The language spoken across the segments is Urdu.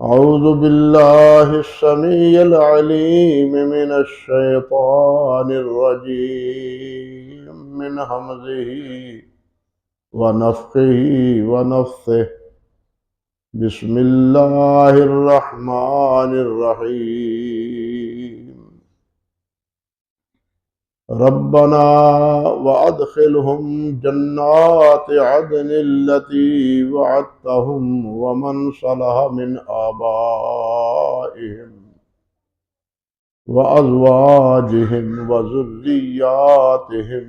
أعوذ بالله السميع العليم من الشيطان الرجيم من همزه ونفخه ونفثه بسم الله الرحمن الرحيم ربنا وأدخلهم جنات عدن التي وعدتهم ومن صلح من آبائهم وأزواجهم وذرياتهم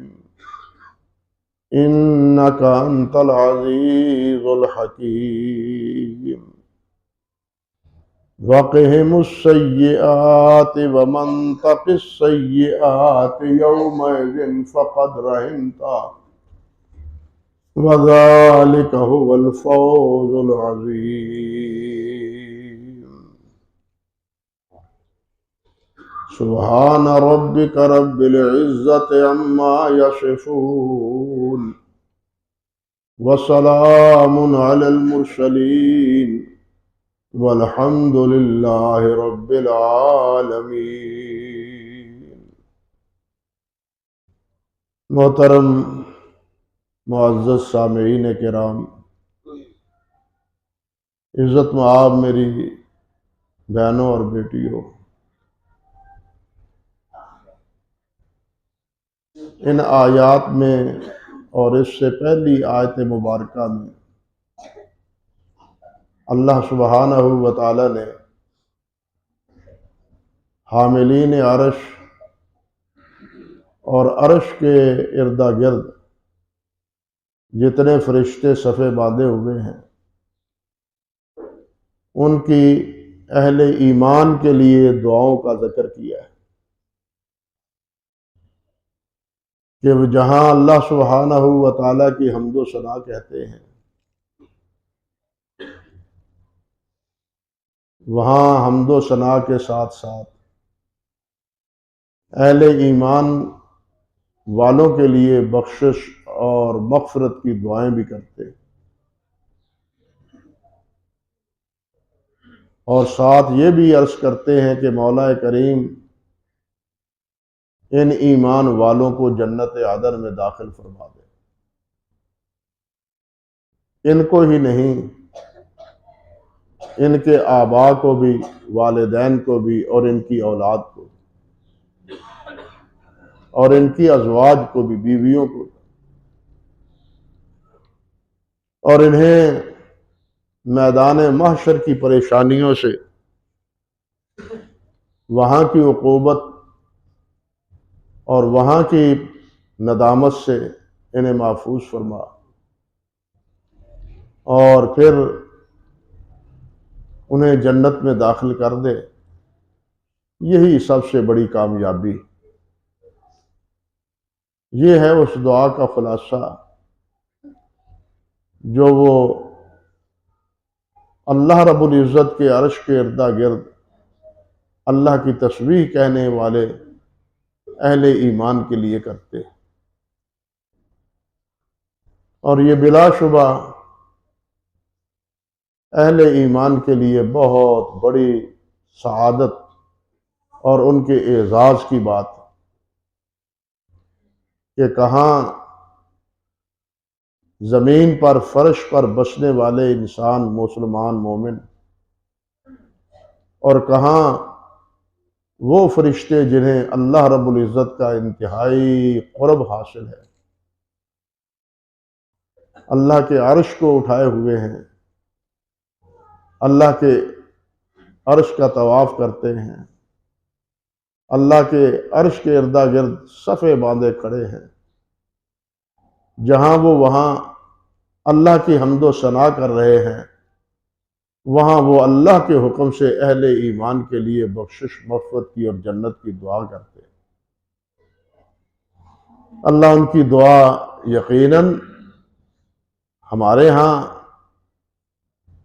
إنك أنت العزيز الحكيم وقهم السيئات ومن تق السيئات يومئذ فقد رحمته وذلك هو الفوز العظيم سبحان ربك رب العزة عما يصفون وسلام على المرسلين والحمد للہ رب العالمین۔ محترم معزز سامعین کرام، عزت مآب میری بہنوں اور بیٹیوں، ان آیات میں اور اس سے پہلی آیت مبارکہ میں اللہ سبحانہ و تعالی نے حاملین عرش اور عرش کے اردا گرد جتنے فرشتے صفے باندھے ہوئے ہیں ان کی اہل ایمان کے لیے دعاؤں کا ذکر کیا ہے کہ وہ جہاں اللہ سبحانہ و تعالیٰ کی حمد و ثنا کہتے ہیں وہاں حمد و ثنا کے ساتھ ساتھ اہل ایمان والوں کے لیے بخشش اور مغفرت کی دعائیں بھی کرتے ہیں، اور ساتھ یہ بھی عرض کرتے ہیں کہ مولا کریم ان ایمان والوں کو جنت عدن میں داخل فرما دے، ان کو ہی نہیں ان کے آباء کو بھی، والدین کو بھی، اور ان کی اولاد کو، اور ان کی ازواج کو بھی، بیویوں کو، اور انہیں میدان محشر کی پریشانیوں سے، وہاں کی عقوبت اور وہاں کی ندامت سے انہیں محفوظ فرما، اور پھر انہیں جنت میں داخل کر دے۔ یہی سب سے بڑی کامیابی، یہ ہے اس دعا کا خلاصہ جو وہ اللہ رب العزت کے عرش کے اردا گرد اللہ کی تسبیح کہنے والے اہل ایمان کے لیے کرتے، اور یہ بلا شبہ اہل ایمان کے لیے بہت بڑی سعادت اور ان کے اعزاز کی بات ہے کہ کہاں زمین پر فرش پر بسنے والے انسان مسلمان مومن، اور کہاں وہ فرشتے جنہیں اللہ رب العزت کا انتہائی قرب حاصل ہے، اللہ کے عرش کو اٹھائے ہوئے ہیں، اللہ کے عرش کا طواف کرتے ہیں، اللہ کے عرش کے اردا گرد صفے باندھے کھڑے ہیں، جہاں وہ وہاں اللہ کی حمد و ثنا کر رہے ہیں، وہاں وہ اللہ کے حکم سے اہل ایمان کے لیے بخشش، مغفرت کی اور جنت کی دعا کرتے ہیں۔ اللہ ان کی دعا یقیناً ہمارے ہاں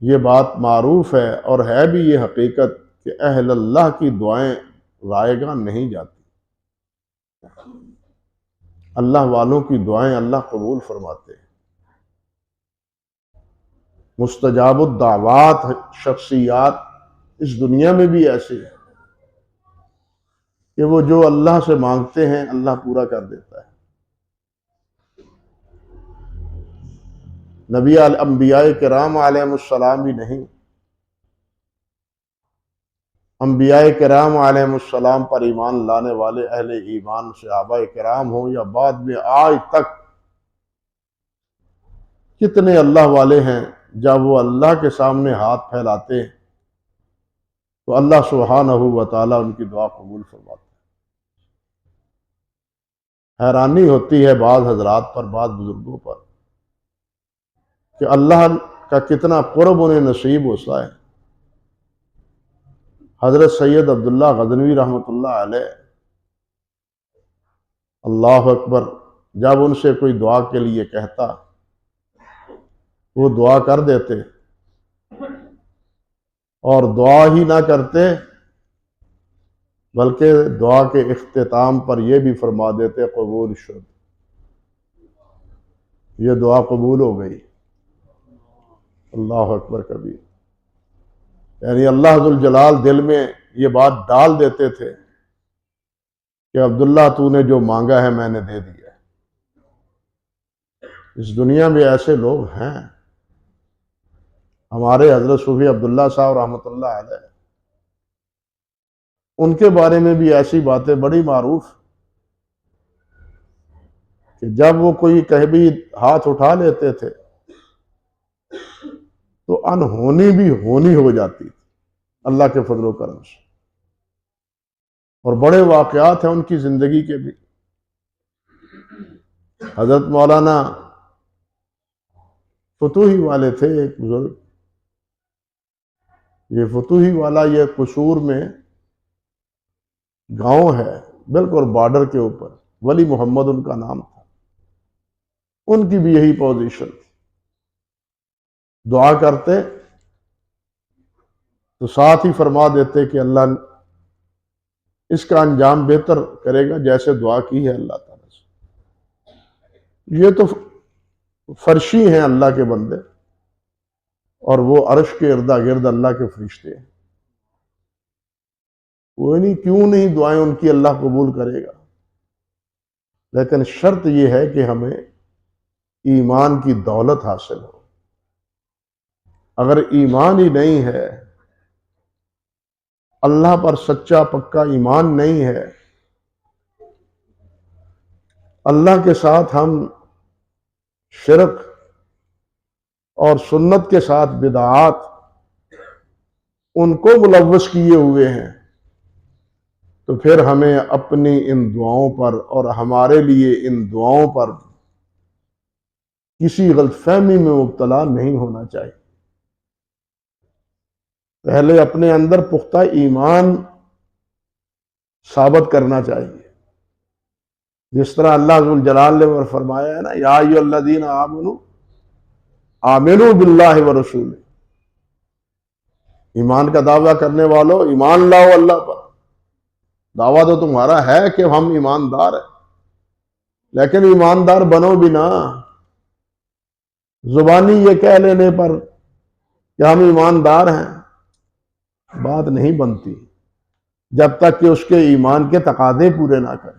یہ بات معروف ہے، اور ہے بھی یہ حقیقت کہ اہل اللہ کی دعائیں رائے گاں نہیں جاتی، اللہ والوں کی دعائیں اللہ قبول فرماتے ہیں۔ مستجاب الدعوات شخصیات اس دنیا میں بھی ایسے ہے کہ وہ جو اللہ سے مانگتے ہیں اللہ پورا کر دیتا ہے۔ نبی انبیاء کرام علیہم السلام بھی نہیں، انبیاء کرام علیہم السلام پر ایمان لانے والے اہل ایمان صحابہ کرام ہوں یا بعد میں آج تک کتنے اللہ والے ہیں، جب وہ اللہ کے سامنے ہاتھ پھیلاتے ہیں تو اللہ سبحانہ و تعالیٰ ان کی دعا قبول فرماتے ہیں۔ حیرانی ہوتی ہے بعض حضرات پر، بعض بزرگوں پر، کہ اللہ کا کتنا قرب انہیں نصیب ہوتا ہے۔ حضرت سید عبداللہ غزنوی رحمۃ اللہ علیہ، اللہ اکبر، جب ان سے کوئی دعا کے لیے کہتا وہ دعا کر دیتے، اور دعا ہی نہ کرتے بلکہ دعا کے اختتام پر یہ بھی فرما دیتے قبول شد، یہ دعا قبول ہو گئی۔ اللہ اکبر کبیر، یعنی اللہ ذوالجلال دل میں یہ بات ڈال دیتے تھے کہ عبداللہ تو نے جو مانگا ہے میں نے دے دیا ہے۔ اس دنیا میں ایسے لوگ ہیں۔ ہمارے حضرت صوفی عبداللہ صاحب رحمۃ اللہ علیہ، ان کے بارے میں بھی ایسی باتیں بڑی معروف کہ جب وہ کوئی کبھی ہاتھ اٹھا لیتے تھے تو انہونی بھی ہونی ہو جاتی تھی اللہ کے فضل و کرم سے۔ اور بڑے واقعات ہیں ان کی زندگی کے بھی۔ حضرت مولانا فتوحی والے تھے ایک بزرگ، یہ فتوحی والا یہ قصور میں گاؤں ہے بالکل بارڈر کے اوپر، ولی محمد ان کا نام تھا۔ ان کی بھی یہی پوزیشن تھی، دعا کرتے تو ساتھ ہی فرما دیتے کہ اللہ اس کا انجام بہتر کرے گا جیسے دعا کی ہے اللہ تعالیٰ سے۔ یہ تو فرشی ہیں اللہ کے بندے، اور وہ عرش کے اردا گرد اللہ کے فرشتے ہیں۔ وہ نہیں کیوں نہیں دعائیں ان کی اللہ قبول کرے گا، لیکن شرط یہ ہے کہ ہمیں ایمان کی دولت حاصل ہو۔ اگر ایمان ہی نہیں ہے، اللہ پر سچا پکا ایمان نہیں ہے، اللہ کے ساتھ ہم شرک اور سنت کے ساتھ بدعات ان کو ملوث کیے ہوئے ہیں، تو پھر ہمیں اپنی ان دعاؤں پر اور ہمارے لیے ان دعاؤں پر کسی غلط فہمی میں مبتلا نہیں ہونا چاہیے۔ پہلے اپنے اندر پختہ ایمان ثابت کرنا چاہیے، جس طرح اللہ ذوالجلال نے فرمایا ہے نا، یا ایھا الذین آمنوا آمنوا باللہ ورسولہ، ایمان کا دعویٰ کرنے والوں ایمان لاؤ اللہ پر۔ دعویٰ تو تمہارا ہے کہ ہم ایماندار ہیں، لیکن ایماندار بنو بھی نہ، زبانی یہ کہہ لینے پر کہ ہم ایماندار ہیں بات نہیں بنتی جب تک کہ اس کے ایمان کے تقاضے پورے نہ کریں۔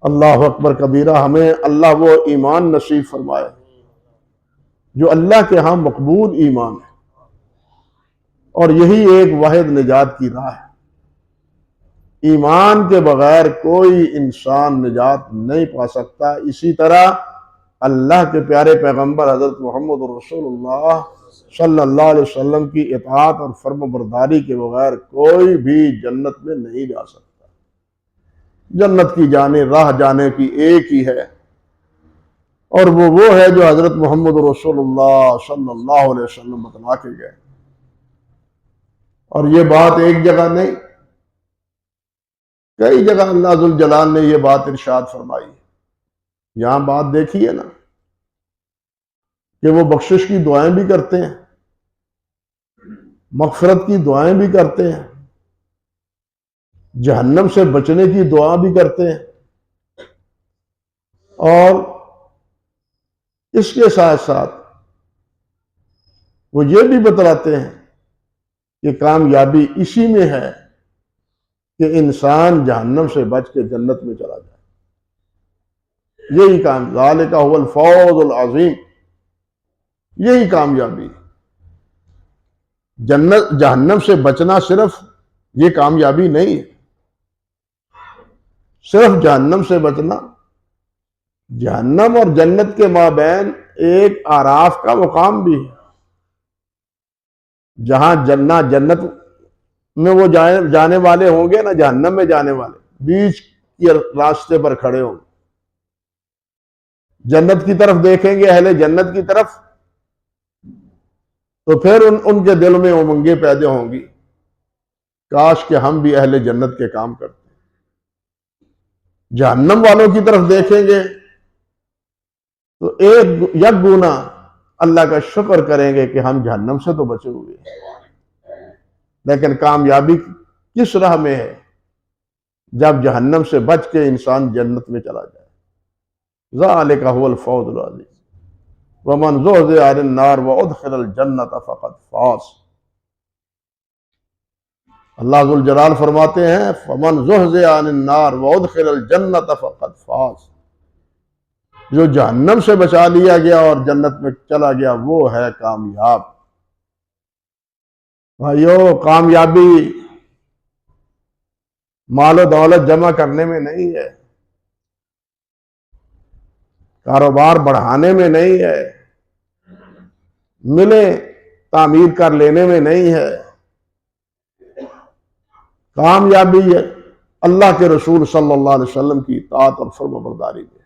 اللہ اکبر کبیرہ، ہمیں اللہ وہ ایمان نصیب فرمائے جو اللہ کے ہاں مقبول ایمان ہے، اور یہی ایک واحد نجات کی راہ ہے۔ ایمان کے بغیر کوئی انسان نجات نہیں پا سکتا۔ اسی طرح اللہ کے پیارے پیغمبر حضرت محمد رسول اللہ صلی اللہ علیہ وسلم کی اطاعت اور فرم برداری کے بغیر کوئی بھی جنت میں نہیں جا سکتا۔ جنت کی راہ جانے کی ایک ہی ہے، اور وہ ہے جو حضرت محمد رسول اللہ صلی اللہ علیہ وسلم بتلا کے گئے۔ اور یہ بات ایک جگہ نہیں، کئی جگہ اللہ ذوالجلال نے یہ بات ارشاد فرمائی ہے۔ یہاں بات دیکھیے نا کہ وہ بخشش کی دعائیں بھی کرتے ہیں، مغفرت کی دعائیں بھی کرتے ہیں، جہنم سے بچنے کی دعا بھی کرتے ہیں، اور اس کے ساتھ ساتھ وہ یہ بھی بتلاتے ہیں کہ کامیابی اسی میں ہے کہ انسان جہنم سے بچ کے جنت میں چلا جائے. یہی کام ذالک هو الفوز العظیم، یہی کامیابی. جہنم سے بچنا صرف یہ کامیابی نہیں ہے. صرف جہنم سے بچنا، جہنم اور جنت کے مابین ایک آراف کا مقام بھی ہے، جہاں جنت میں وہ جانے والے ہوں گے، نہ جہنم میں جانے والے، بیچ کے راستے پر کھڑے ہوں گے. جنت کی طرف دیکھیں گے، اہل جنت کی طرف، تو پھر ان کے دل میں امنگیں پیدا ہوں گی، کاش کہ ہم بھی اہل جنت کے کام کرتے. جہنم والوں کی طرف دیکھیں گے تو یک گونا اللہ کا شکر کریں گے کہ ہم جہنم سے تو بچے ہوئے ہیں. لیکن کامیابی کس راہ میں ہے؟ جب جہنم سے بچ کے انسان جنت میں چلا جائے. ذالک هو الفوز العظیم ومن زحزح عن النار وادخل الجنۃ فقد فاز. اللہ ذو الجلال فرماتے ہیں فمن زحزح عن النار وادخل الجنۃ فقد فاز. جو جہنم سے بچا لیا گیا اور جنت میں چلا گیا وہ ہے کامیاب. بھائیو، کامیابی مال و دولت جمع کرنے میں نہیں ہے، کاروبار بڑھانے میں نہیں ہے، ملیں تعمیر کر لینے میں نہیں ہے. کامیابی ہے اللہ کے رسول صلی اللہ علیہ وسلم کی اطاعت اور فرما برداری میں.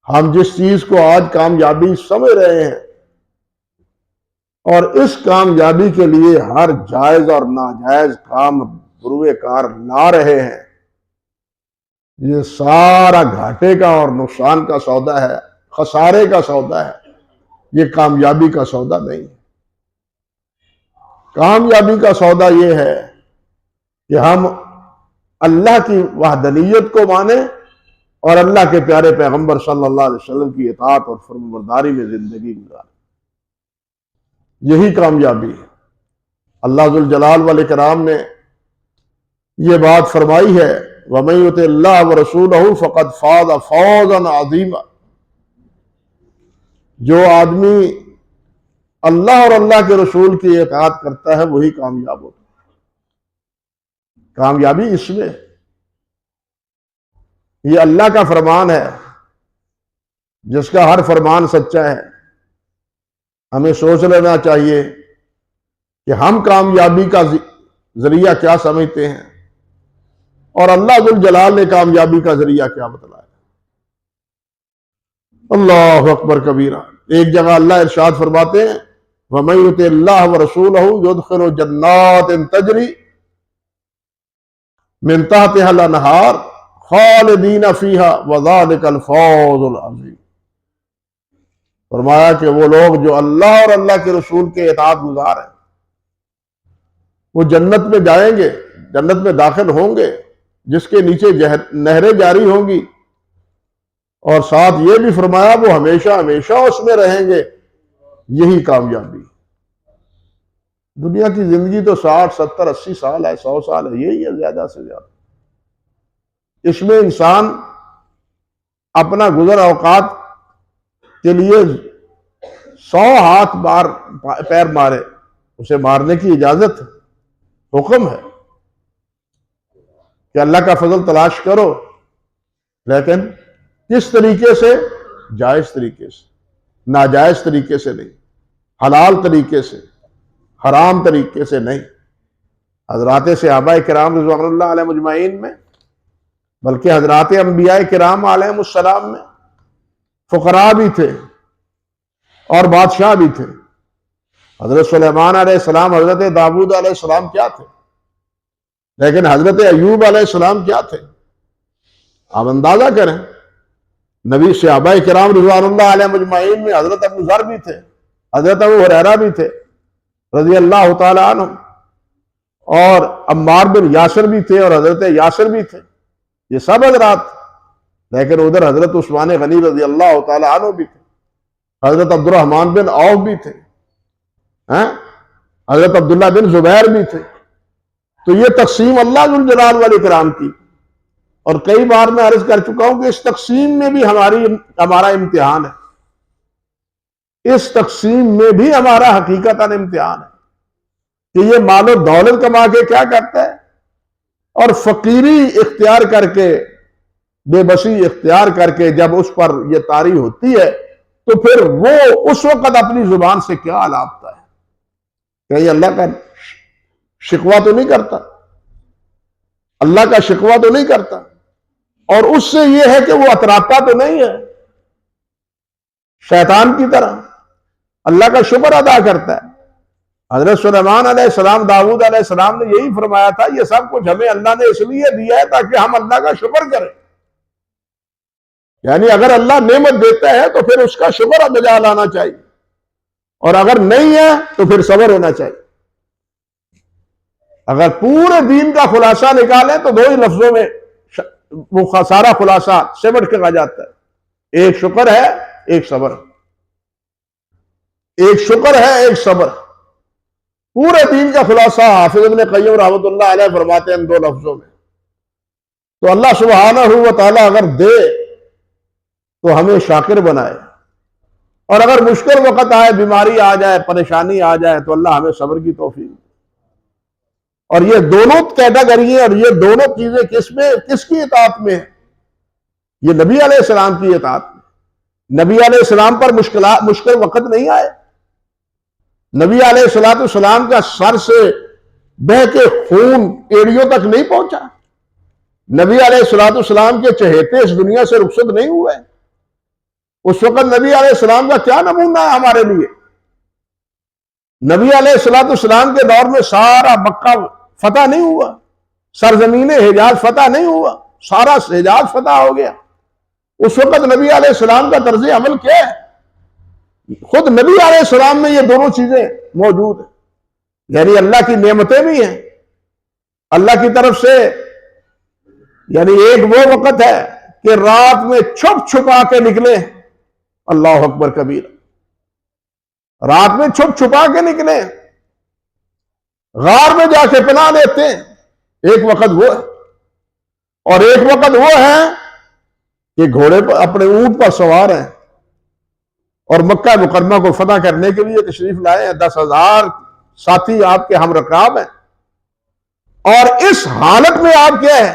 ہم جس چیز کو آج کامیابی سمجھ رہے ہیں اور اس کامیابی کے لیے ہر جائز اور ناجائز کام بروئے کار لا رہے ہیں، یہ سارا گھاٹے کا اور نقصان کا سودا ہے، خسارے کا سودا ہے. یہ کامیابی کا سودا نہیں. کامیابی کا سودا یہ ہے کہ ہم اللہ کی وحدانیت کو مانیں اور اللہ کے پیارے پیغمبر صلی اللہ علیہ وسلم کی اطاعت اور فرمانبرداری میں زندگی گزاریں. یہی کامیابی ہے. اللہ ذو الجلال والاکرام نے یہ بات فرمائی ہے وَمَن يُطِعِ اللَّهَ وَرَسُولَهُ فَقَدْ فَازَ فَوْزًا عَظِيمًا. جو آدمی اللہ اور اللہ کے رسول کی اطاعت کرتا ہے وہی کامیاب ہوتا ہے. کامیابی اس میں، یہ اللہ کا فرمان ہے جس کا ہر فرمان سچا ہے. ہمیں سوچ لینا چاہیے کہ ہم کامیابی کا ذریعہ کیا سمجھتے ہیں اور اللہ ذو الجلال نے کامیابی کا ذریعہ کیا بتلایا. اللہ اکبر کبیرہ. ایک جگہ اللہ ارشاد فرماتے ہیں وَمَن يُطِعِ اللَّهَ وَرَسُولَهُ يُدْخِلْهُ جَنَّاتٍ تَجْرِي مِن تَحْتِهَا الْأَنْهَارُ خَالِدِينَ فِيهَا وَذَلِكَ الْفَوْزُ الْعَظِيمُ. فرمایا کہ وہ لوگ جو اللہ اور اللہ کے رسول کے اطاعت گزار ہیں وہ جنت میں جائیں گے، جنت میں داخل ہوں گے جس کے نیچے نہریں جاری ہوں گی، اور ساتھ یہ بھی فرمایا وہ ہمیشہ ہمیشہ اس میں رہیں گے. یہی کامیابی. دنیا کی زندگی تو 60 70 80 سال ہے، 100 سال ہے، یہی ہے زیادہ سے زیادہ. اس میں انسان اپنا گزر اوقات کے لیے 100 ہاتھ پیر مارے، اسے مارنے کی اجازت ہے، حکم ہے کہ اللہ کا فضل تلاش کرو، لیکن کس طریقے سے؟ جائز طریقے سے، ناجائز طریقے سے نہیں، حلال طریقے سے، حرام طریقے سے نہیں. حضرات صحابہ کرام رضوان اللہ علیہ مجمعین میں، بلکہ حضرات انبیاء کرام علیہ السلام میں فقراء بھی تھے اور بادشاہ بھی تھے. حضرت سلیمان علیہ السلام، حضرت داؤد علیہ السلام کیا تھے، لیکن حضرت ایوب علیہ السلام کیا تھے؟ آپ اندازہ کریں. نبی صحابہ کرام رضوان اللہ علیہ مجمعین میں حضرت ابو ذر بھی تھے، حضرت ابو ہریرہ بھی تھے رضی اللہ تعالی عنہ، اور عمار بن یاسر بھی تھے اور حضرت یاسر بھی تھے. یہ سب حضرات. لیکن ادھر حضرت عثمان غنی رضی اللہ تعالی عنہ بھی تھے، حضرت عبد الرحمن بن عوف بھی تھے. حضرت عبداللہ بن زبیر بھی تھے. تو یہ تقسیم اللہ ذو الجلال والاکرام کی. اور کئی بار میں عرض کر چکا ہوں کہ اس تقسیم میں بھی ہمارا امتحان ہے. اس تقسیم میں بھی ہمارا حقیقتاً امتحان ہے کہ یہ مال و دولت کما کے کیا کرتا ہے، اور فقیری اختیار کر کے، بے بسی اختیار کر کے جب اس پر یہ طاری ہوتی ہے تو پھر وہ اس وقت اپنی زبان سے کیا الاپتا ہے. کہیں اللہ کا شکوہ تو نہیں کرتا، اللہ کا شکوہ تو نہیں کرتا، اور اس سے یہ ہے کہ وہ اتراتا تو نہیں ہے شیطان کی طرح، اللہ کا شکر ادا کرتا ہے. حضرت سلیمان علیہ السلام، داؤد علیہ السلام نے یہی فرمایا تھا، یہ سب کچھ ہمیں اللہ نے اس لیے دیا ہے تاکہ ہم اللہ کا شکر کریں. یعنی اگر اللہ نعمت دیتا ہے تو پھر اس کا شکر بجا لانا چاہیے، اور اگر نہیں ہے تو پھر صبر ہونا چاہیے. اگر پورے دین کا خلاصہ نکالیں تو دو ہی لفظوں میں وہ سارا خلاصہ سمٹ کے آ جاتا ہے. ایک شکر ہے، ایک صبر. ایک شکر ہے، ایک صبر. پورے دین کا خلاصہ حافظ ابن قیم رحمۃ اللہ علیہ فرماتے ہیں ان دو لفظوں میں. تو اللہ سبحانہ و تعالیٰ اگر دے تو ہمیں شاکر بنائے، اور اگر مشکل وقت آئے، بیماری آ جائے، پریشانی آ جائے تو اللہ ہمیں صبر کی توفیق. اور یہ دونوں کیٹیگری اور یہ دونوں چیزیں کس کی اطاعت میں ہیں؟ یہ نبی علیہ السلام کی اطاعت میں. نبی علیہ السلام پر مشکل وقت نہیں آئے. نبی علیہ السلام کا سر سے بہہ کے خون ایڑیوں تک نہیں پہنچا. نبی علیہ السلام کے چہیتے اس دنیا سے رخصت نہیں ہوئے. اس وقت نبی علیہ السلام کا کیا نمونہ ہے ہمارے لیے؟ نبی علیہ السلام کے دور میں سارا مکہ فتح نہیں ہوا، سرزمین حجاز فتح نہیں ہوا، سارا حجاز فتح ہو گیا. اس وقت نبی علیہ السلام کا طرز عمل کیا ہے؟ خود نبی علیہ السلام میں یہ دونوں چیزیں موجود ہیں. یعنی اللہ کی نعمتیں بھی ہیں اللہ کی طرف سے. یعنی ایک وہ وقت ہے کہ رات میں چھپ چھپا کے نکلے، اللہ اکبر کبیر، رات میں چھپ چھپا کے نکلے، غار میں جا کے پناہ لیتے ہیں. ایک وقت وہ ہے. اور ایک وقت وہ ہے کہ گھوڑے پر اپنے اونٹ پر سوار ہیں اور مکہ مکرمہ کو فتح کرنے کے لیے تشریف لائے ہیں. 10,000 ساتھی آپ کے ہم رکاب ہیں. اور اس حالت میں آپ کیا ہے؟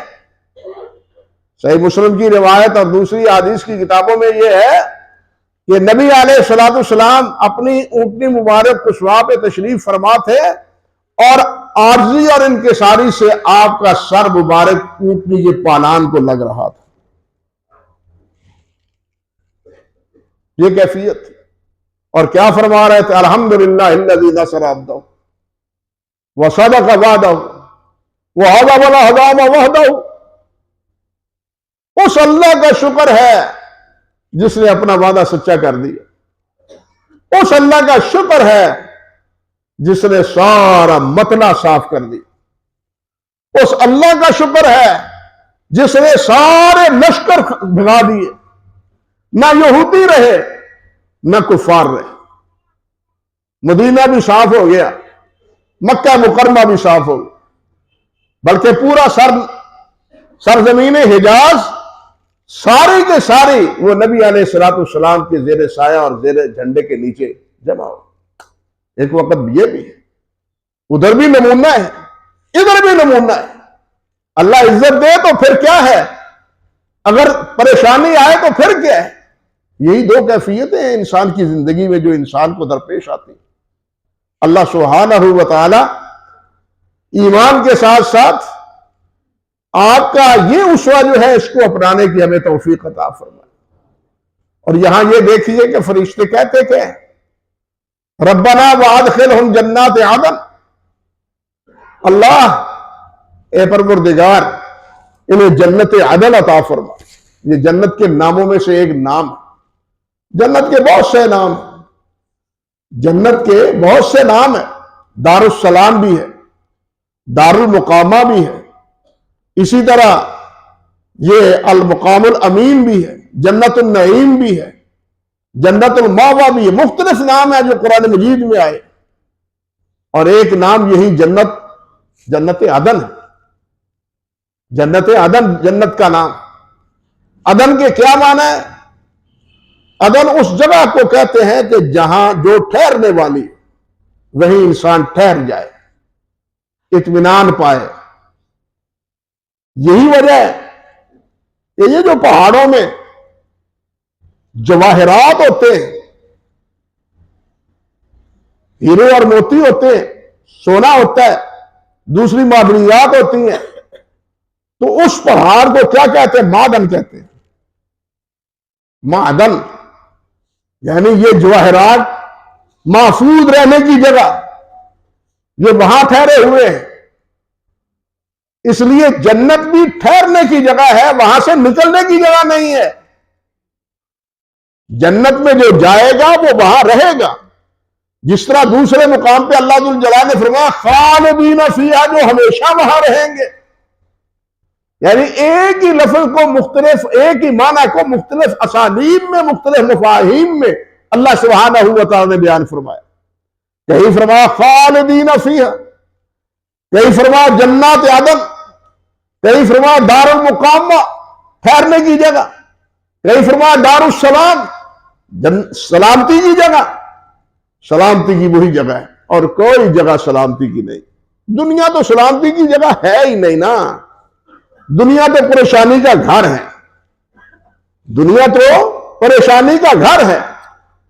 صحیح مسلم کی روایت اور دوسری حدیث کی کتابوں میں یہ ہے کہ نبی علیہ السلام اپنی اونٹنی مبارک کشوا پہ تشریف فرما تھے، اور عاجزی اور انکساری سے آپ کا سر مبارک اونٹنی کے پالان کو لگ رہا تھا. یہ کیفیت تھی. اور کیا فرما رہے تھے؟ الحمدللہ الذی نصر عبدہ وصدق وعدہ وعظم الاحزاب وحدہ. اس اللہ کا شکر ہے جس نے اپنا وعدہ سچا کر دیا. اس اللہ کا شکر ہے جس نے سارا مطلع صاف کر دیا. اس اللہ کا شکر ہے جس نے سارے لشکر بھگا دیے. نہ یہودی رہے نہ کفار رہے. مدینہ بھی صاف ہو گیا، مکہ مکرمہ بھی صاف ہو گیا، بلکہ پورا سرزمین حجاز ساری کے ساری وہ نبی علیہ السلام کے زیر سایہ اور زیر جھنڈے کے نیچے جمع ہو. ایک وقت یہ بھی ہے، ادھر بھی نمونہ ہے، ادھر بھی نمونہ ہے. اللہ عزت دے تو پھر کیا ہے، اگر پریشانی آئے تو پھر کیا ہے. یہی دو کیفیتیں ہیں انسان کی زندگی میں جو انسان کو درپیش آتی ہیں. اللہ سبحانہ و تعالی ایمان کے ساتھ ساتھ آپ کا یہ اسوہ جو ہے اس کو اپنانے کی ہمیں توفیق عطا فرمائے. اور یہاں یہ دیکھیے کہ فرشتے کہتے کہ ربنا وادخلہم جنات عدن، اللہ اے پروردگار انہیں جنت عدن عطا فرما. یہ جنت کے ناموں میں سے ایک نام ہے. جنت کے بہت سے نام ہیں، جنت کے بہت سے نام ہیں. دار السلام بھی ہے، دار المقامہ بھی ہے، اسی طرح یہ المقام الامین بھی ہے، جنت النعیم بھی ہے، جنت المأویٰ بھی ہے. مختلف نام ہیں جو قرآن مجید میں آئے. اور ایک نام یہی جنت عدن ہے. جنت عدن جنت کا نام. عدن کے کیا معنی ہے؟ عدن اس جگہ کو کہتے ہیں کہ جہاں جو ٹھہرنے والی وہیں انسان ٹھہر جائے، اطمینان پائے. یہی وجہ ہے کہ یہ جو پہاڑوں میں جواہرات ہوتے ہیں، ہیرے اور موتی ہوتے ہیں، سونا ہوتا ہے، دوسری معدنیات ہوتی ہیں، تو اس پہاڑ کو کیا کہتے ہیں؟ معدن کہتے ہیں. معدن یعنی یہ جواہرات محفوظ رہنے کی جگہ، یہ وہاں ٹھہرے ہوئے ہیں. اس لیے جنت بھی ٹھہرنے کی جگہ ہے، وہاں سے نکلنے کی جگہ نہیں ہے. جنت میں جو جائے گا وہ وہاں رہے گا. جس طرح دوسرے مقام پہ اللہ ذو الجلال نے فرمایا خالدین فیہا، جو ہمیشہ وہاں رہیں گے. یعنی ایک ہی لفظ کو مختلف، ایک ہی معنی کو مختلف اسالیب میں، مختلف مفاہیم میں اللہ سبحانہ و تعالی نے بیان فرمایا. کہیں فرمایا خالدین فیہا، کہیں فرمایا جنات عدن، کہیں فرمایا دار المقامہ، ٹھہرنے کی جگہ، کہیں فرمایا دار السلام، سلامتی کی جگہ. سلامتی کی وہی جگہ ہے اور کوئی جگہ سلامتی کی نہیں. دنیا تو سلامتی کی جگہ ہے ہی نہیں نا. دنیا تو پریشانی کا گھر ہے. دنیا تو پریشانی کا گھر ہے.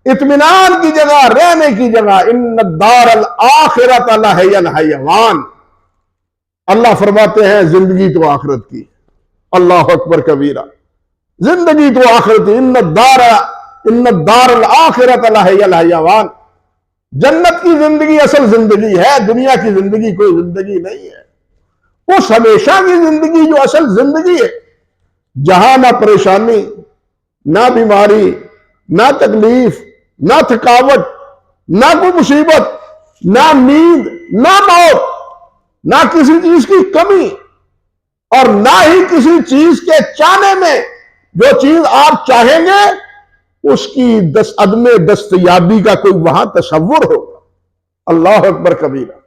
اطمینان کی جگہ، رہنے کی جگہ. ان الدار الاخرۃ لہی الحیوان. اللہ فرماتے ہیں زندگی تو آخرت کی. اللہ اکبر کبیرہ. زندگی تو آخرت کی. ان الدار الاخرۃ لہی الحیوان. جنت کی زندگی اصل زندگی ہے، دنیا کی زندگی کوئی زندگی نہیں ہے. اس ہمیشہ کی زندگی جو اصل زندگی ہے، جہاں نہ پریشانی، نہ بیماری، نہ تکلیف، نہ تھکاوٹ، نہ کوئی مصیبت، نہ نیند، نہ موت، نہ کسی چیز کی کمی، اور نہ ہی کسی چیز کے چاہنے میں. جو چیز آپ چاہیں گے اس کی عدم دستیابی کا کوئی وہاں تصور ہوگا. اللہ اکبر کبیرہ.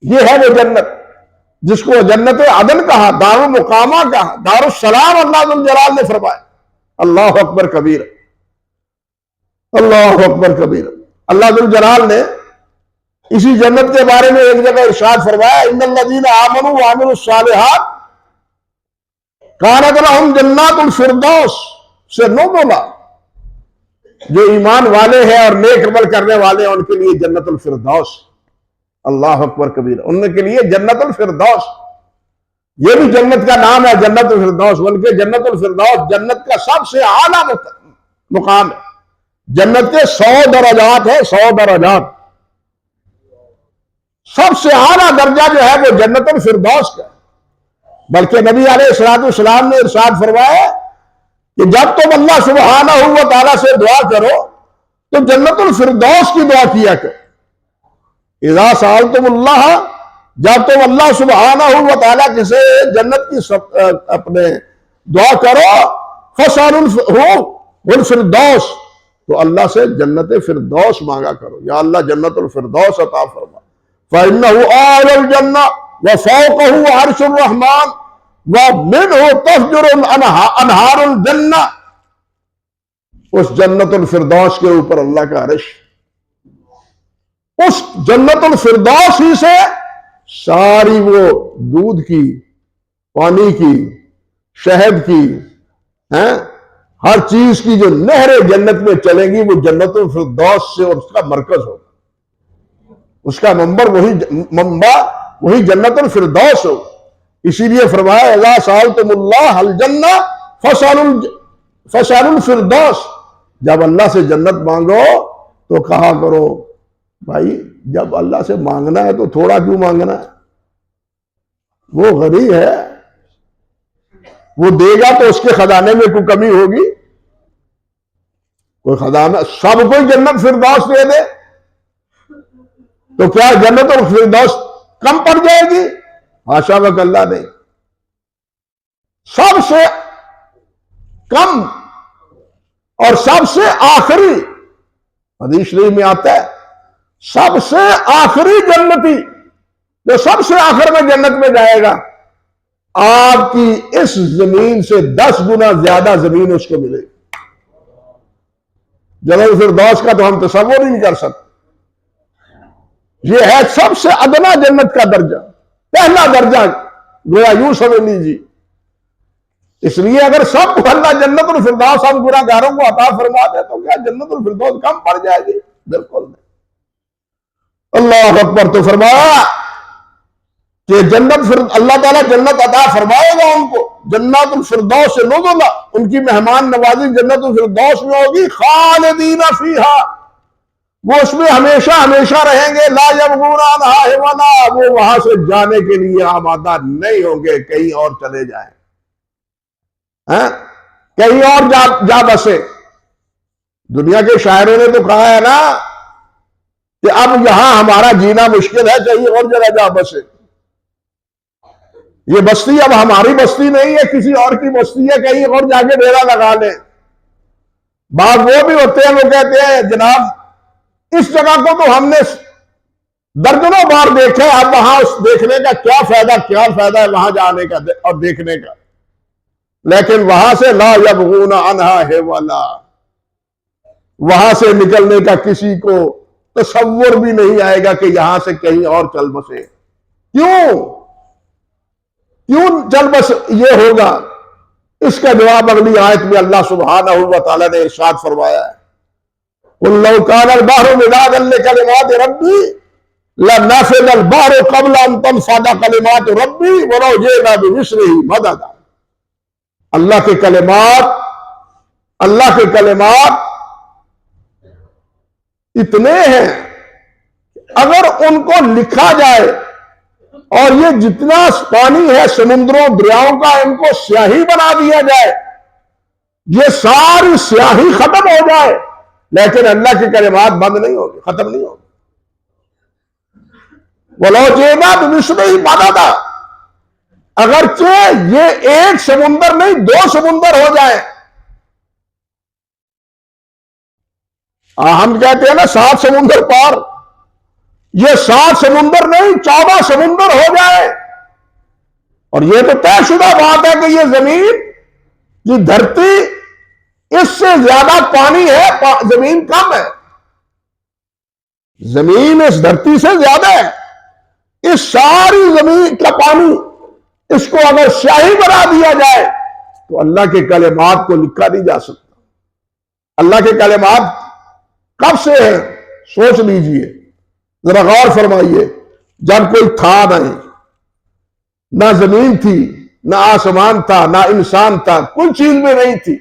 یہ ہے وہ جنت جس کو جنت عدن کہا، دار المقامہ کہا، دار السلام اللہ ذو الجلال نے فرمایا. اللہ اکبر کبیرہ. اللہ اکبر کبیرہ. اللہ ذو الجلال نے اسی جنت کے بارے میں ایک جگہ ارشاد فرمایا ان الذین آمنوا وعملوا الصالحات کانت لہم جنات الفردوس سے نزلا. جو ایمان والے ہیں اور نیک عمل کرنے والے ہیں ان کے لیے جنت الفردوس. اللہ اکبر کبیرہ. ان کے لیے جنت الفردوس. یہ بھی جنت کا نام ہے جنت الفردوس، بلکہ جنت الفردوس جنت کا سب سے اعلیٰ مقام ہے. جنت کے 100 درجات ہیں، 100 درجات. سب سے اعلیٰ درجہ جو ہے وہ جنت الفردوس کا ہے. بلکہ نبی علیہ الصلوۃ والسلام نے ارشاد فرمایا کہ جب تم اللہ سبحانہ و تعالیٰ سے دعا کرو تو جنت الفردوس کی دعا کیا کرو. اذا سألتم اللہ، جب تم اللہ سبحانہ و تعالیٰ سے جنت کی اپنے دعا کرو فاسألوا الفردوس، تو اللہ سے جنت فردوس مانگا کرو. یا اللہ جنت الفردوس عطا فرما. فإنه أعلى الجنة وفوقه عرش الرحمن ومنه تفجر انہار الجنہ. اس جنت الفردوس کے اوپر اللہ کا عرش. اس جنت الفردوس ہی سے ساری وہ دودھ کی، پانی کی، شہد کی، ہر چیز کی جو نہریں جنت میں چلیں گی وہ جنت الفردوس سے، اور اس کا مرکز ہوگا، اس کا منبع وہی جنت الفردوس ہوگا. اسی لیے فرمایا اذا سألتم اللہ الجنہ فاسألوا الفردوس. جب اللہ سے جنت مانگو تو کہا کرو بھائی جب اللہ سے مانگنا ہے تو تھوڑا کیوں مانگنا ہے؟ وہ غنی ہے، وہ دے گا تو اس کے خزانے میں کوئی کمی ہوگی؟ کوئی خزانہ سب کوئی جنت فردوس دے دے تو کیا جنت اور فردوس کم پڑ جائے گی؟ حاشا وکلا نہیں. سب سے کم اور سب سے آخری، حدیث شریف میں آتا ہے سب سے آخری جنتی جو سب سے آخر میں جنت میں جائے گا، آپ کی اس زمین سے 10 گنا زیادہ زمین اس کو ملے گی۔ جنت الفردوس کا تو ہم تصور ہی نہیں کر سکتے۔ یہ ہے سب سے ادنا جنت کا درجہ، پہلا درجہ گویا یوں سمجھ لیجیے۔ اس لیے اگر سب کو اللہ جنت الفردوس ہم گناہگاروں کو عطا فرما دے تو کیا جنت الفردوس کم پڑ جائے گی؟ بالکل نہیں۔ اللہ اکبر۔ تو فرمایا کہ جنت اللہ تعالیٰ جنت عطا فرمائے گا ان کو، جنت الفردوس نزلا، ان کی مہمان نوازی جنت الفردوس میں ہوگی، خالدین فیہا، وہ اس میں ہمیشہ ہمیشہ رہیں گے، لا یبغون عنہا حولا، وہ وہاں سے جانے کے لیے آمادہ نہیں ہوں گے کہیں اور چلے جائیں، کہیں اور جا بسے۔ دنیا کے شاعروں نے تو کہا ہے نا کہ اب یہاں ہمارا جینا مشکل ہے، کہیں اور جگہ جا بسے۔ یہ بستی اب ہماری بستی نہیں ہے، کسی اور کی بستی ہے، کہیں اور جا کے ڈیرا لگا لیں۔ بعض وہ بھی ہوتے ہیں، وہ کہتے ہیں جناب اس جگہ کو تو ہم نے درجنوں بار دیکھا ہے، اب وہاں اس دیکھنے کا کیا فائدہ ہے وہاں جانے کا اور دیکھنے کا۔ لیکن وہاں سے لا یبغون عنہا حولا، وہاں سے نکلنے کا کسی کو تصور بھی نہیں آئے گا کہ یہاں سے کہیں اور چل بسے۔ کیوں چل بس یہ ہوگا؟ اس کا جواب اگلی آیت میں اللہ سبحانہ و تعالیٰ نے ارشاد فرمایا ہے، قُلْ لَوْ كَانَ الْبَحْرُ مِدَادًا لِكَلِمَاتِ رَبِّي لَنَفِدَ الْبَحْرُ قَبْلَ أَن تَنفَدَ كَلِمَاتُ رَبِّي وَلَوْ جِئْنَا بِمِثْلِهِ مَدَدًا۔ اللہ کے کلمات اتنے ہیں اگر ان کو لکھا جائے اور یہ جتنا پانی ہے سمندروں دریاؤں کا ان کو سیاہی بنا دیا جائے، یہ ساری سیاہی ختم ہو جائے، لیکن اللہ کے کلمات بند نہیں ہوگی، ختم نہیں ہوگی۔ وَلَوْ جِئْنَا بِمِثْلِهِ مَدَدًا، اگرچہ یہ ایک سمندر نہیں 2 سمندر ہو جائیں، ہم کہتے ہیں نا 7 سمندر پار، یہ 7 سمندر نہیں 14 سمندر ہو جائے، اور یہ تو طے شدہ بات ہے کہ یہ زمین کی دھرتی اس سے زیادہ پانی ہے، زمین کم ہے، زمین اس دھرتی سے زیادہ ہے۔ اس ساری زمین کا پانی اس کو اگر سیاہی بنا دیا جائے تو اللہ کے کلمات کو لکھا نہیں جا سکتا۔ اللہ کے کلمات کب سے ہیں سوچ لیجئے، ذرا غور فرمائیے۔ جب کوئی تھا نہیں، نہ زمین تھی، نہ آسمان تھا، نہ انسان تھا، کوئی چیز میں نہیں تھی،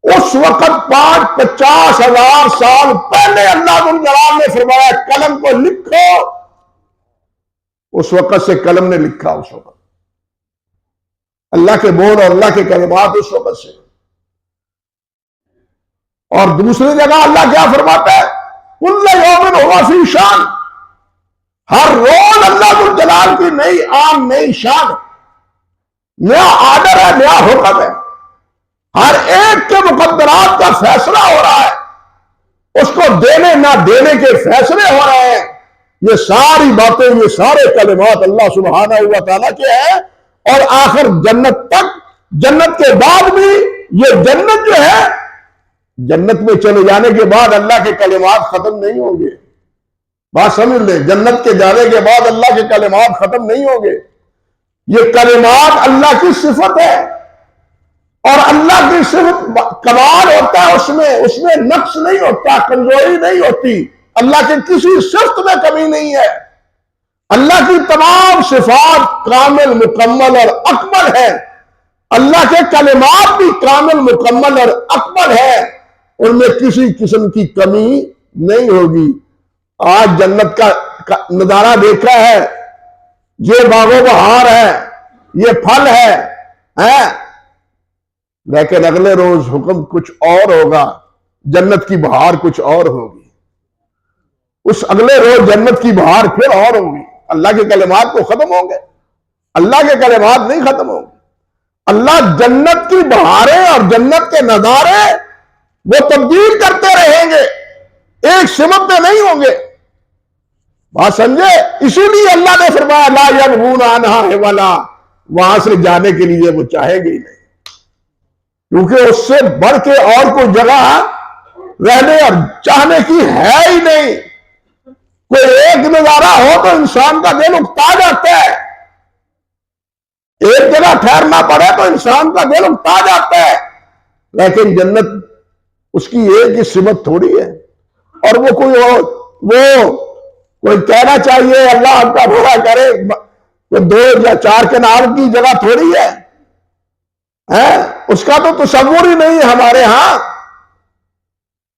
اس وقت 50,000 سال پہلے اللہ ذو الجلال نے فرمایا قلم کو لکھو، اس وقت سے قلم نے لکھا۔ اس وقت اللہ کے بول اور اللہ کے کلمات اس وقت سے۔ اور دوسری جگہ اللہ کیا فرماتا ہے؟ کل یوم ہوا فی شان، ہر روز اللہ ذو الجلال کی نئی شان، نیا آرڈر ہے، نیا حکم ہے، ہر ایک کے مقدرات کا فیصلہ ہو رہا ہے، اس کو دینے نہ دینے کے فیصلے ہو رہے ہیں۔ یہ ساری باتیں، یہ سارے کلمات اللہ سبحانہ و تعالیٰ کے ہیں، اور آخر جنت تک، جنت کے بعد بھی یہ جنت جو ہے، جنت میں چلے جانے کے بعد اللہ کے کلمات ختم نہیں ہوں گے۔ بات سمجھ لیں، جنت کے جانے کے بعد اللہ کے کلمات ختم نہیں ہوں گے۔ یہ کلمات اللہ کی صفت ہے، اور اللہ کی صفت کمال ہوتا ہے، اس میں نقص نہیں ہوتا، کمزوری نہیں ہوتی، اللہ کے کسی صفت میں کمی نہیں ہے۔ اللہ کی تمام صفات کامل، مکمل اور اکمل ہے، اللہ کے کلمات بھی کامل، مکمل اور اکمل ہے، ان میں کسی قسم کی کمی نہیں ہوگی۔ آج جنت کا نظارہ دیکھا ہے، یہ باغ و بہار ہے، یہ پھل ہے، لیکن اگلے روز حکم کچھ اور ہوگا، جنت کی بہار کچھ اور ہوگی، اس اگلے روز جنت کی بہار پھر اور ہوگی۔ اللہ کے کلمات کو ختم ہوں گے؟ اللہ کے کلمات نہیں ختم ہوں گے۔ اللہ جنت کی بہاریں اور جنت کے نظارے وہ تبدیل کرتے رہیں گے، ایک سمت میں نہیں ہوں گے۔ بات سمجھے؟ اسی لیے اللہ نے فرمایا لا یبغون عنہا حولا، وہاں سے جانے کے لیے وہ چاہیں گے ہی نہیں، کیونکہ اس سے بڑھ کے اور کوئی جگہ رہنے اور چاہنے کی ہے ہی نہیں۔ کوئی ایک نظارہ ہو تو انسان کا دل اکتا جاتا ہے، ایک جگہ ٹھہرنا پڑے تو انسان کا دل اکتا جاتا ہے، لیکن جنت اس کی ایک ہی صفت تھوڑی ہے، اور وہ کوئی کہنا چاہیے اللہ آپ کا بھلا کرے، وہ 2 یا 4 کنال کی جگہ تھوڑی ہے، اس کا تو تصور ہی نہیں ہے ہمارے ہاں۔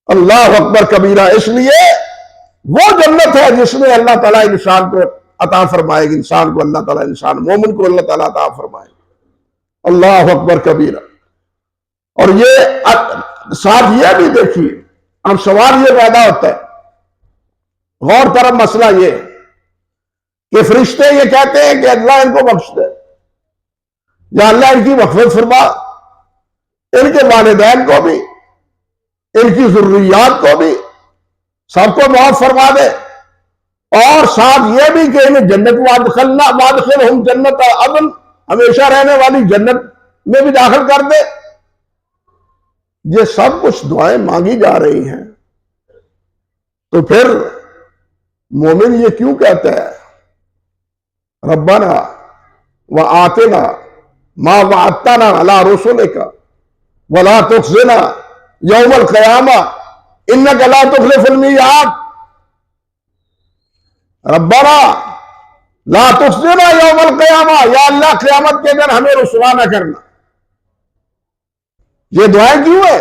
اللہ اکبر کبیرہ۔ اس لیے وہ جنت ہے جس میں اللہ تعالیٰ انسان کو عطا فرمائے گا، انسان کو اللہ تعالیٰ، انسان مومن کو اللہ تعالیٰ عطا فرمائے گا۔ اللہ اکبر کبیرہ۔ اور یہ ساتھ یہ بھی دیکھیے، اب سوال یہ پیدا ہوتا ہے، غور طرف مسئلہ یہ ہے کہ فرشتے یہ کہتے ہیں کہ اللہ ان کو بخش دے، یا اللہ ان کی مغفرت فرما، ان کے والدین کو بھی، ان کی ذریات کو بھی، سب کو معاف فرما دے، اور ساتھ یہ بھی کہ انہیں جنت وادخلہم جنت عدن، ہمیشہ رہنے والی جنت میں بھی داخل کر دے۔ یہ سب کچھ دعائیں مانگی جا رہی ہیں، تو پھر مومن یہ کیوں کہتا ہے ربنا وآتنا ما وعدتنا علی رسلک ولا تخزنا یوم القیامہ انک لا تخلف المیعاد، ربنا لا تخزنا یوم القیامہ، یا اللہ قیامت کے دن ہمیں رسوا نہ کرنا۔ یہ دعائیں کیوں ہے؟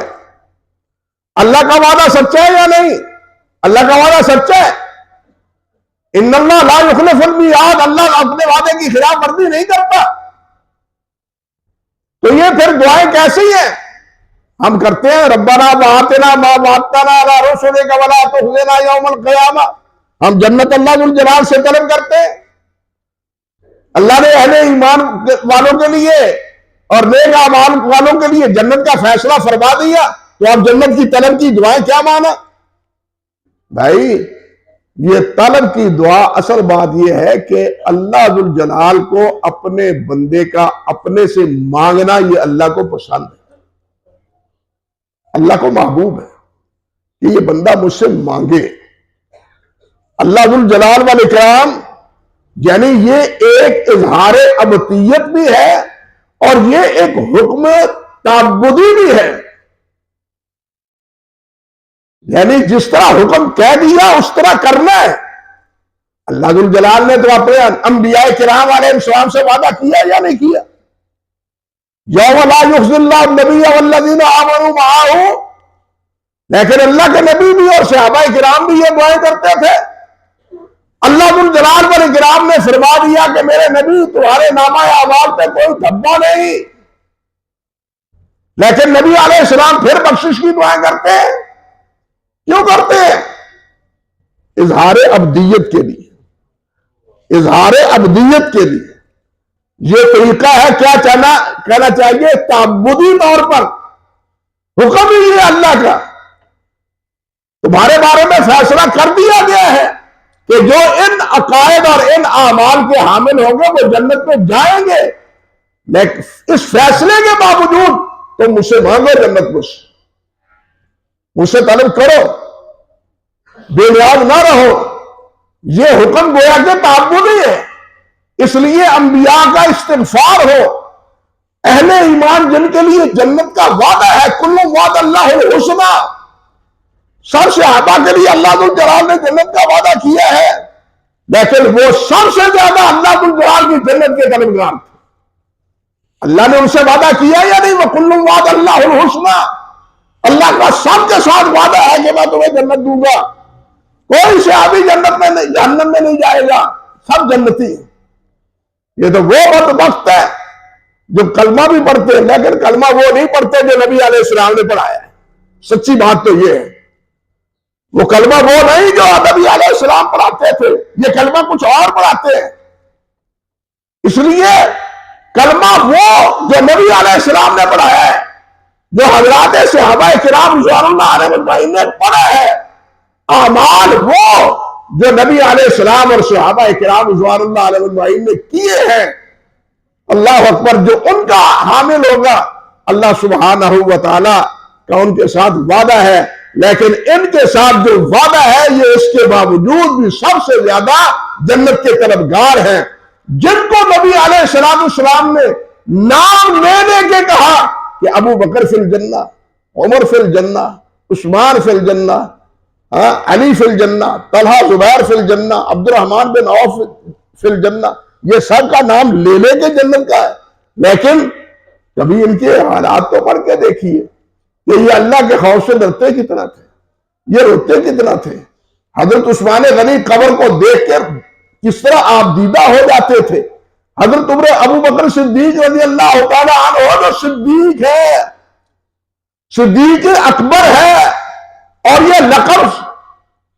اللہ کا وعدہ سچا ہے یا نہیں؟ اللہ کا وعدہ سچا ہے، ان اللہ لا یخلف المیعاد، اللہ اپنے وعدے کی خلاف ورزی نہیں کرتا۔ تو یہ پھر دعائیں کیسی ہیں؟ ہم کرتے ہیں ربنا وآتنا ما وعدتنا علی رسلک ولا تخزنا یوم القیامہ، ہم جنت اللہ ذو الجلال سے طلب کرتے ہیں۔ اللہ نے اہل ایمان والوں کے لیے اور نیک اعمال والوں کے لیے جنت کا فیصلہ فرما دیا، تو اب جنت کی طلب کی دعائیں کیا مانا؟ بھائی یہ طلب کی دعا، اصل بات یہ ہے کہ اللہ ذو الجلال کو اپنے بندے کا اپنے سے مانگنا یہ اللہ کو پسند ہے، اللہ کو محبوب ہے کہ یہ بندہ مجھ سے مانگے۔ اللہ ذو الجلال والاکرام، یعنی یہ ایک اظہار عبودیت بھی ہے اور یہ ایک حکم تعبدی بھی ہے، یعنی جس طرح حکم کہہ دیا اس طرح کرنا ہے۔ اللہ ذو الجلال نے تو اپنے انبیاء کرام علیہ السلام سے وعدہ کیا یا نہیں کیا؟ یوم لا یخزی اللہ النبی والذین آمنوا معہ، لیکن اللہ کے نبی بھی اور صحابہ کرام بھی یہ دعائیں کرتے تھے۔ اللہ ذو الجلال والاکرام نے فرما دیا کہ میرے نبی تمہارے نامہ اعمال پہ کوئی دھبا نہیں، لیکن نبی علیہ السلام پھر بخشش کی دعائیں کرتے ہیں۔ کیوں کرتے ہیں؟ اظہار عبدیت کے لیے، اظہار عبدیت کے لیے۔ یہ طریقہ ہے، کیا کہنا چاہیے، تعبدی طور پر حکم ہی ہے اللہ کا۔ تمہارے بارے میں فیصلہ کر دیا گیا ہے کہ جو ان عقائد اور ان اعمال کے حامل ہوں گے وہ جنت میں جائیں گے، لیکن اس فیصلے کے باوجود تم مجھ سے مانگو جنت، مجھ سے طلب کرو، بے نیاز نہ رہو۔ یہ حکم گویا کہ تعبدی ہے، اس لیے انبیاء کا استغفار ہو، اہل ایمان جن کے لیے جنت کا وعدہ ہے، کل وعد اللہ الحسنہ، سب صحابہ کے لیے اللہ ذو الجلال نے جنت کا وعدہ کیا ہے، لیکن وہ سب سے زیادہ اللہ ذو الجلال کی جنت کے طلبگار تھے۔ اللہ نے ان سے وعدہ کیا یا نہیں؟ وَكُلٌّ وَعْدَ اللَّهُ الْحُسْنَى، اللہ کا سب کے ساتھ وعدہ ہے کہ میں تمہیں جنت دوں گا، کوئی صحابی جنت میں نہیں، جہنم میں نہیں جائے گا، سب جنتی ہیں۔ یہ تو وہ بدبخت ہے جو کلمہ بھی پڑھتے ہیں لیکن کلمہ وہ نہیں پڑھتے جو نبی علیہ السلام نے پڑھایا ہے۔ سچی بات تو یہ ہے، وہ کلمہ وہ نہیں جو نبی علیہ السلام پڑھاتے تھے، یہ کلمہ کچھ اور پڑھاتے ہیں۔ اس لیے کلمہ وہ جو نبی علیہ السلام نے پڑھایا ہے، جو حضرات صحابہ کرام رضوان اللہ علیہ اجمعین نے پڑھا ہے، اعمال وہ جو نبی علیہ السلام اور صحابہ کرام رضوان اللہ علیہ اجمعین نے کیے ہیں، اللہ اکبر، جو ان کا حامل ہوگا، اللہ سبحانہ و تعالی کا ان کے ساتھ وعدہ ہے، لیکن ان کے ساتھ جو وعدہ ہے یہ اس کے باوجود بھی سب سے زیادہ جنت کے طلبگار ہیں، جن کو نبی علیہ السلام نے نام لینے کے کہا کہ ابو بکر فی الجنہ، عمر فی الجنہ، عثمان فی الجنہ، علی فی الجنہ، طلحہ زبیر فی الجنہ، عبد الرحمن بن عوف فی الجنہ، یہ سب کا نام لے لے کے جنت کا ہے، لیکن کبھی ان کے حالات تو پڑھ کے دیکھیے کہ یہ اللہ کے خوف سے ڈرتے کتنا تھے، یہ روتے کتنا تھے۔ حضرت عثمان غنی قبر کو دیکھ کر کس طرح آپ دیدہ ہو جاتے تھے۔ حضرت عمر ابو بکر صدیق رضی اللہ تعالیٰ عنہ جو صدیق ہے، صدیق اکبر ہے، اور یہ لقب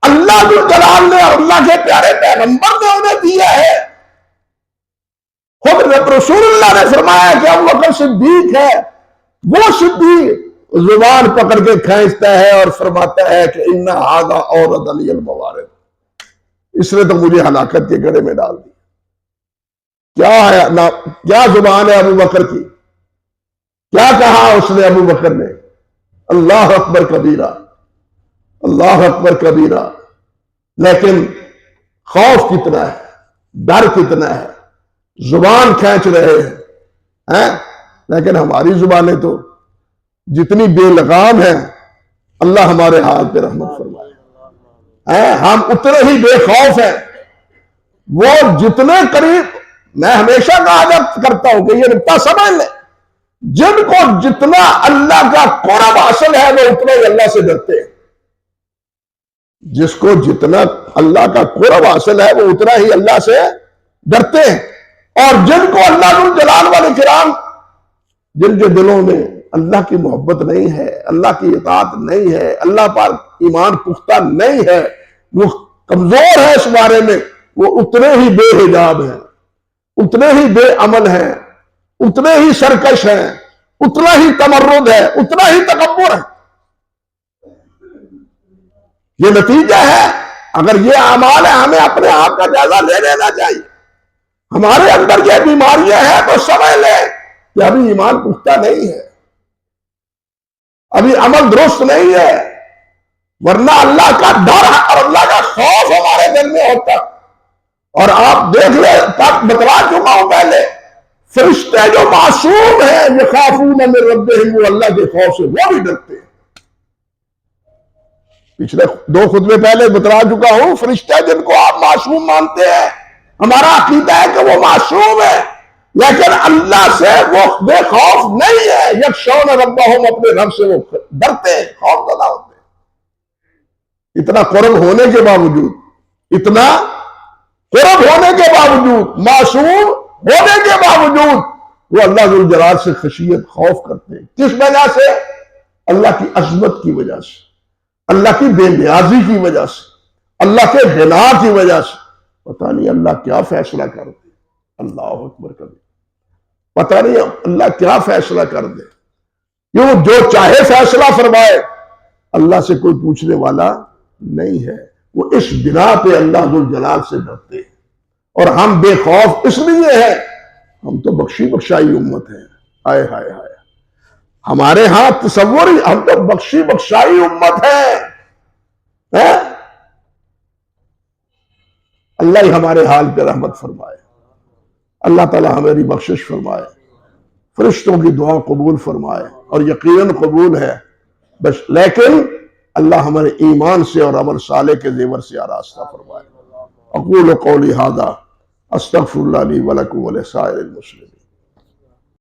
اللہ جلال نے اور اللہ کے پیارے پیغمبر نے انہیں دیا ہے۔ خود رسول اللہ نے فرمایا کہ ابو بکر صدیق ہے، وہ صدیق زبان پکڑ کے کھینچتا ہے اور فرماتا ہے کہ اِنَّ هَذَا أَوْرَدَنِيَ الْمَوَارِدَ، اس نے تو مجھے ہلاکت کے گڑھے میں ڈال دی۔ کیا زبان ہے ابو بکر کی، کیا کہا اس نے ابو بکر نے، اللہ اکبر کبیرہ، اللہ اکبر کبیرہ، لیکن خوف کتنا ہے، ڈر کتنا ہے، زبان کھینچ رہے ہیں، لیکن ہماری زبانیں تو جتنی بے لگام ہیں، اللہ ہمارے حال پہ رحمت فرمائے، ہم اتنے ہی بے خوف ہیں۔ وہ جتنے قریب، میں ہمیشہ کہا کرتا ہوں کہ یہ نقطہ سمجھ لیں، جن کو جتنا اللہ کا قرب حاصل ہے وہ اتنا ہی اللہ سے ڈرتے ہیں، جس کو جتنا اللہ کا قرب حاصل ہے وہ اتنا ہی اللہ سے ڈرتے ہیں، اور جن کو اللہ جلال والاکرام، جن کے دلوں میں اللہ کی محبت نہیں ہے، اللہ کی اطاعت نہیں ہے، اللہ پر ایمان پختہ نہیں ہے، وہ کمزور ہے اس بارے میں، وہ اتنے ہی بے حجاب ہیں، اتنے ہی بے عمل ہیں، اتنے ہی سرکش ہیں، اتنا ہی تمرد ہے، اتنا ہی تکبر ہے۔ یہ نتیجہ ہے۔ اگر یہ اعمال ہے، ہمیں اپنے آپ کا جائزہ لے لینا چاہیے۔ ہمارے اندر یہ بیماریاں ہیں تو سمجھ لیں کہ ابھی ایمان پختہ نہیں ہے، ابھی عمل درست نہیں ہے، ورنہ اللہ کا ڈر اور اللہ کا خوف ہمارے دل میں ہوتا۔ اور آپ دیکھ لیں، بتلا چکا ہوں پہلے، فرشتے جو معصوم ہیں، یخافون من ربہم، وہ اللہ کے خوف سے وہ بھی ڈرتے ہیں۔ پچھلے 2 خطبے پہلے بتلا چکا ہوں، فرشتے جن کو آپ معصوم مانتے ہیں، ہمارا عقیدہ ہے کہ وہ معصوم ہے، لیکن اللہ سے وہ بے خوف نہیں ہے۔ یخشون ربہم، اپنے رب سے وہ ڈرتے ہیں، خوف زدہ ہوتے ہیں۔ اتنا قرب ہونے کے باوجود، اتنا قرب ہونے کے باوجود، معصوم ہونے کے باوجود، وہ اللہ ذوالجلال سے خشیت خوف کرتے ہیں۔ کس وجہ سے؟ اللہ کی عظمت کی وجہ سے، اللہ کی بے نیازی کی وجہ سے، اللہ کے غنا کی وجہ سے۔ پتہ نہیں اللہ کیا فیصلہ کر دے، اللہ اکبر کبھی، پتہ نہیں اللہ کیا فیصلہ کر دے، کیوں جو چاہے فیصلہ فرمائے، اللہ سے کوئی پوچھنے والا نہیں ہے۔ وہ اس بنا پہ اللہ ذوالجلال سے ڈرتے ہیں، اور ہم بے خوف اس لیے ہیں، ہم تو بخشی بخشائی امت ہیں۔ ہائے ہائے ہائے، ہمارے ہاں تصور ہی، ہم تو بخشی بخشائی امت ہیں۔ اللہ ہی ہمارے حال پہ رحمت فرمائے، اللہ تعالی ہماری بخشش فرمائے، فرشتوں کی دعا قبول فرمائے، اور یقیناً قبول ہے، بس لیکن اللہ ہمارے ایمان سے اور عمل صالح کے زیور سے آراستہ فرمائے۔ اقول قولی ھذا استغفر اللہ لی ولکم ولسائر المسلمین۔